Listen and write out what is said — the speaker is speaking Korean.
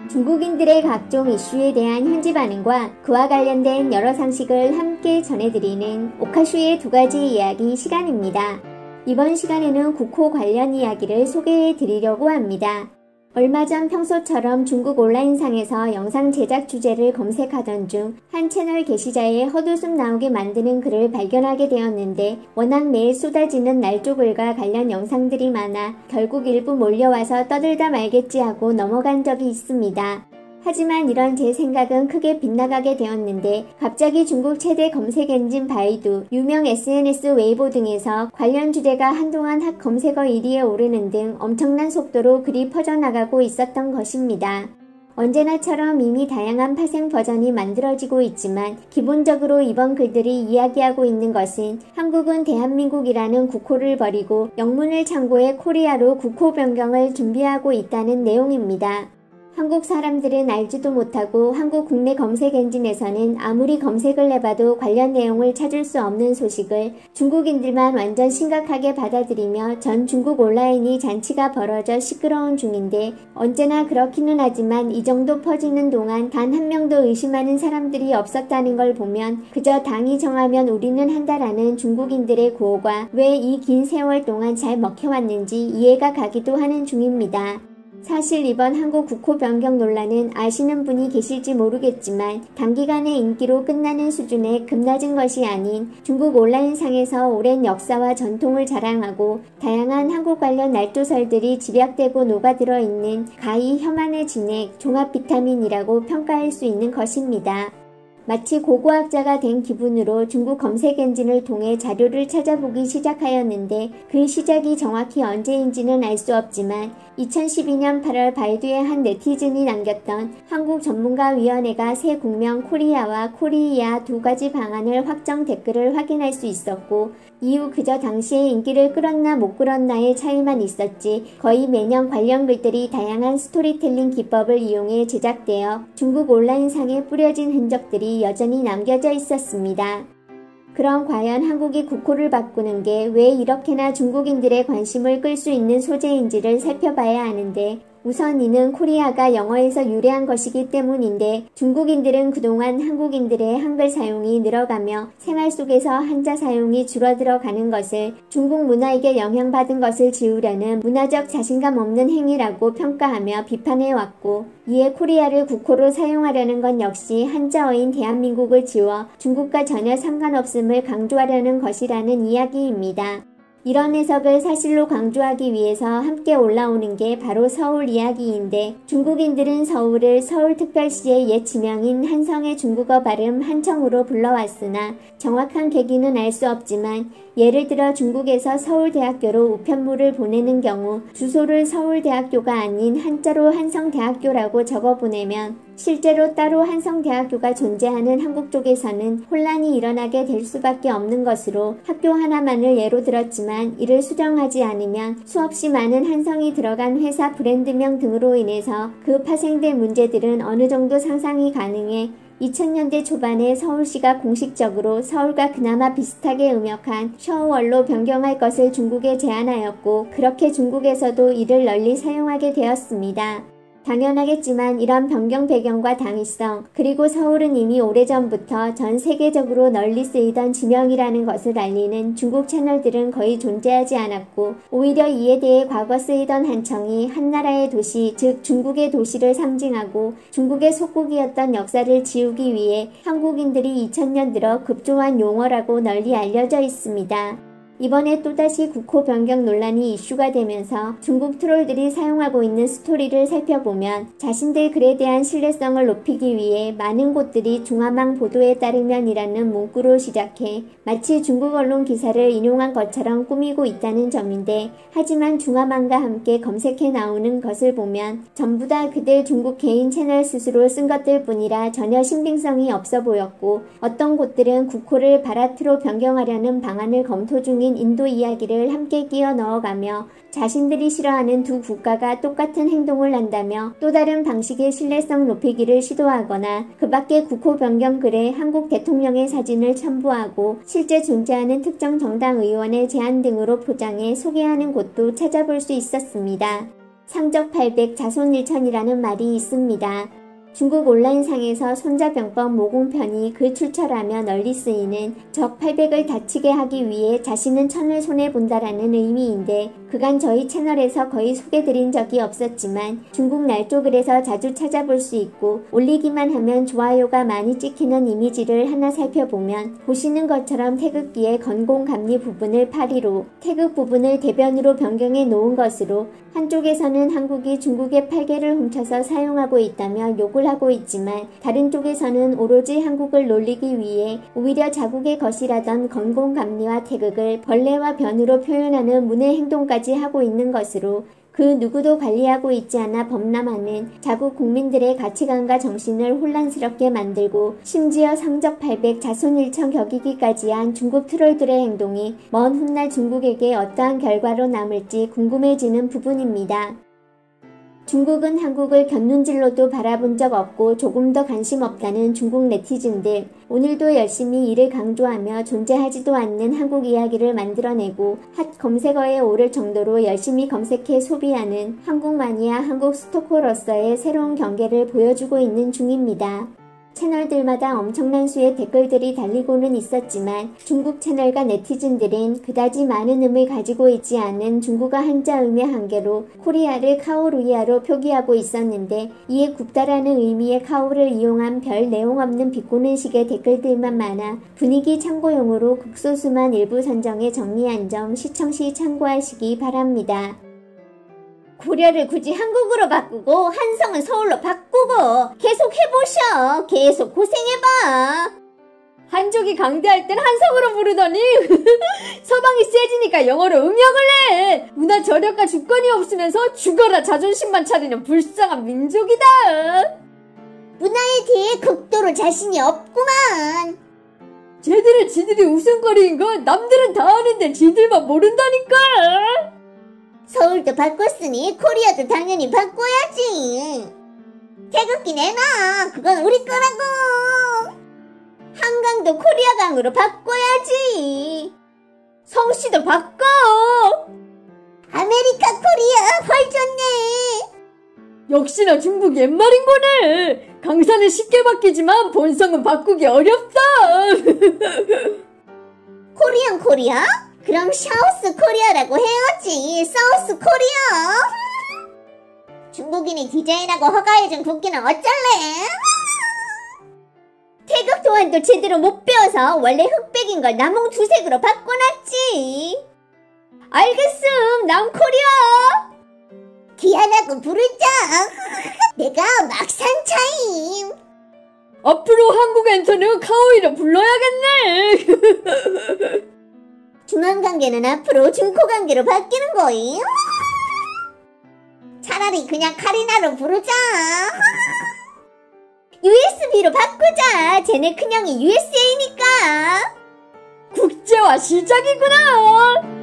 중국인들의 각종 이슈에 대한 현지 반응과 그와 관련된 여러 상식을 함께 전해드리는 오카슈의 두 가지 이야기 시간입니다. 이번 시간에는 국호 관련 이야기를 소개해 드리려고 합니다. 얼마 전 평소처럼 중국 온라인상에서 영상 제작 주제를 검색하던 중 한 채널 게시자의 헛웃음 나오게 만드는 글을 발견하게 되었는데 워낙 매일 쏟아지는 날조글과 관련 영상들이 많아 결국 일부 몰려와서 떠들다 말겠지 하고 넘어간 적이 있습니다. 하지만 이런 제 생각은 크게 빗나가게 되었는데 갑자기 중국 최대 검색 엔진 바이두, 유명 SNS 웨이보 등에서 관련 주제가 한동안 핫 검색어 1위에 오르는 등 엄청난 속도로 글이 퍼져나가고 있었던 것입니다. 언제나처럼 이미 다양한 파생 버전이 만들어지고 있지만 기본적으로 이번 글들이 이야기하고 있는 것은 한국은 대한민국이라는 국호를 버리고 영문을 참고해 코리아로 국호 변경을 준비하고 있다는 내용입니다. 한국 사람들은 알지도 못하고 한국 국내 검색 엔진에서는 아무리 검색을 해봐도 관련 내용을 찾을 수 없는 소식을 중국인들만 완전 심각하게 받아들이며 전 중국 온라인이 잔치가 벌어져 시끄러운 중인데 언제나 그렇기는 하지만 이 정도 퍼지는 동안 단 한 명도 의심하는 사람들이 없었다는 걸 보면 그저 당이 정하면 우리는 한다라는 중국인들의 구호가 왜 이 긴 세월 동안 잘 먹혀왔는지 이해가 가기도 하는 중입니다. 사실 이번 한국 국호 변경 논란은 아시는 분이 계실지 모르겠지만 단기간의 인기로 끝나는 수준의 급낮은 것이 아닌 중국 온라인상에서 오랜 역사와 전통을 자랑하고 다양한 한국 관련 날조설들이 집약되고 녹아들어 있는 가히 혐한의 진액, 종합 비타민이라고 평가할 수 있는 것입니다. 마치 고고학자가 된 기분으로 중국 검색 엔진을 통해 자료를 찾아보기 시작하였는데 그 시작이 정확히 언제인지는 알 수 없지만 2012년 8월 바이두의 한 네티즌이 남겼던 한국 전문가위원회가 새 국명 코리아와 코리이아 두 가지 방안을 확정 댓글을 확인할 수 있었고 이후 그저 당시에 인기를 끌었나 못 끌었나의 차이만 있었지 거의 매년 관련 글들이 다양한 스토리텔링 기법을 이용해 제작되어 중국 온라인상에 뿌려진 흔적들이 여전히 남겨져 있었습니다. 그럼 과연 한국이 국호를 바꾸는 게 왜 이렇게나 중국인들의 관심을 끌 수 있는 소재인지를 살펴봐야 하는데 우선 이는 코리아가 영어에서 유래한 것이기 때문인데 중국인들은 그동안 한국인들의 한글 사용이 늘어가며 생활 속에서 한자 사용이 줄어들어 가는 것을 중국 문화에게 영향받은 것을 지우려는 문화적 자신감 없는 행위라고 평가하며 비판해왔고 이에 코리아를 국호로 사용하려는 건 역시 한자어인 대한민국을 지워 중국과 전혀 상관없음을 강조하려는 것이라는 이야기입니다. 이런 해석을 사실로 강조하기 위해서 함께 올라오는 게 바로 서울 이야기인데 중국인들은 서울을 서울특별시의 옛 지명인 한성의 중국어 발음 한청으로 불러왔으나 정확한 계기는 알 수 없지만 예를 들어 중국에서 서울대학교로 우편물을 보내는 경우 주소를 서울대학교가 아닌 한자로 한성대학교라고 적어 보내면 실제로 따로 한성대학교가 존재하는 한국 쪽에서는 혼란이 일어나게 될 수밖에 없는 것으로 학교 하나만을 예로 들었지만 이를 수정하지 않으면 수없이 많은 한성이 들어간 회사 브랜드명 등으로 인해서 그 파생된 문제들은 어느 정도 상상이 가능해 2000년대 초반에 서울시가 공식적으로 서울과 그나마 비슷하게 음역한 셔워로 변경할 것을 중국에 제안하였고 그렇게 중국에서도 이를 널리 사용하게 되었습니다. 당연하겠지만 이런 변경 배경과 당위성 그리고 서울은 이미 오래전부터 전 세계적으로 널리 쓰이던 지명이라는 것을 알리는 중국 채널들은 거의 존재하지 않았고 오히려 이에 대해 과거 쓰이던 한청이 한나라의 도시 즉 중국의 도시를 상징하고 중국의 속국이었던 역사를 지우기 위해 한국인들이 2000년 들어 급조한 용어라고 널리 알려져 있습니다. 이번에 또다시 국호 변경 논란이 이슈가 되면서 중국 트롤들이 사용하고 있는 스토리를 살펴보면 자신들 글에 대한 신뢰성을 높이기 위해 많은 곳들이 중화망 보도에 따르면이라는 문구로 시작해 마치 중국 언론 기사를 인용한 것처럼 꾸미고 있다는 점인데 하지만 중화망과 함께 검색해 나오는 것을 보면 전부 다 그들 중국 개인 채널 스스로 쓴 것들 뿐이라 전혀 신빙성이 없어 보였고 어떤 곳들은 국호를 바라트로 변경하려는 방안을 검토 중인 인도 이야기를 함께 끼워 넣어가며 자신들이 싫어하는 두 국가가 똑같은 행동을 한다며 또 다른 방식의 신뢰성 높이기를 시도하거나 그 밖에 국호 변경 글에 한국 대통령의 사진을 첨부하고 실제 존재하는 특정 정당 의원의 제안 등으로 포장해 소개하는 곳도 찾아볼 수 있었습니다. 상적 800 자손 1000이라는 말이 있습니다. 중국 온라인상에서 손자병법 모공편이 글출처라며 널리 쓰이는 적 800을 다치게 하기 위해 자신은 1000을 손해본다라는 의미인데 그간 저희 채널에서 거의 소개드린 적이 없었지만 중국 날조글에서 자주 찾아볼 수 있고 올리기만 하면 좋아요가 많이 찍히는 이미지를 하나 살펴보면 보시는 것처럼 태극기의 건공감리 부분을 파리로 태극 부분을 대변으로 변경해 놓은 것으로 한쪽에서는 한국이 중국의 8개를 훔쳐서 사용하고 있다며 욕을 하고 있지만 다른 쪽에서는 오로지 한국을 놀리기 위해 오히려 자국의 것이라던 건공감리와 태극을 벌레와 변으로 표현하는 문의 행동까지 하고 있는 것으로 그 누구도 관리하고 있지 않아 범람하는 자국 국민들의 가치관과 정신을 혼란스럽게 만들고 심지어 상적 800 자손 1000 격이기까지 한 중국 트롤들의 행동이 먼 훗날 중국에게 어떠한 결과로 남을지 궁금해지는 부분입니다. 중국은 한국을 곁눈질로도 바라본 적 없고 조금 더 관심 없다는 중국 네티즌들, 오늘도 열심히 이를 강조하며 존재하지도 않는 한국 이야기를 만들어내고 핫 검색어에 오를 정도로 열심히 검색해 소비하는 한국 마니아 한국 스토커로서의 새로운 경계를 보여주고 있는 중입니다. 채널들마다 엄청난 수의 댓글들이 달리고는 있었지만 중국 채널과 네티즌들은 그다지 많은 의미를 가지고 있지 않은 중국어 한자음의 한계로 코리아를 카오루이아로 표기하고 있었는데 이에 굽다라는 의미의 카오를 이용한 별 내용 없는 비꼬는 식의 댓글들만 많아 분위기 참고용으로 극소수만 일부 선정해 정리한 점 시청 시 참고하시기 바랍니다. 고려를 굳이 한국으로 바꾸고 한성은 서울로 바꾸고 계속 해보셔. 계속 고생해봐. 한족이 강대할 땐 한성으로 부르더니 서방이 세지니까 영어로 음역을 해. 문화 저력과 주권이 없으면서 죽어라 자존심만 차리는 불쌍한 민족이다. 문화에 대해 극도로 자신이 없구만. 쟤들은 지들이 웃음거리인 건 남들은 다 아는데 지들만 모른다니까. 서울도 바꿨으니 코리아도 당연히 바꿔야지. 태극기 내놔. 그건 우리 거라고. 한강도 코리아강으로 바꿔야지. 성씨도 바꿔. 아메리카 코리아 헐 좋네. 역시나 중국 옛말인 거네. 강사는 쉽게 바뀌지만 본성은 바꾸기 어렵다. 코리안 코리아? 그럼 사우스 코리아라고 해야지. 사우스 코리아. 중국인이 디자인하고 허가해준 국기는 어쩔래? 태극 도안도 제대로 못 배워서 원래 흑백인 걸 남홍 두색으로 바꿔놨지. 알겠음. 남 코리아. 기한하고 부르자. 내가 막상 차임. 앞으로 한국 엔터는 카오이로 불러야겠네. 중앙관계는 앞으로 중코관계로 바뀌는 거임. 차라리 그냥 카리나로 부르자. USB로 바꾸자. 쟤네 큰형이 USA니까. 국제화 시작이구나.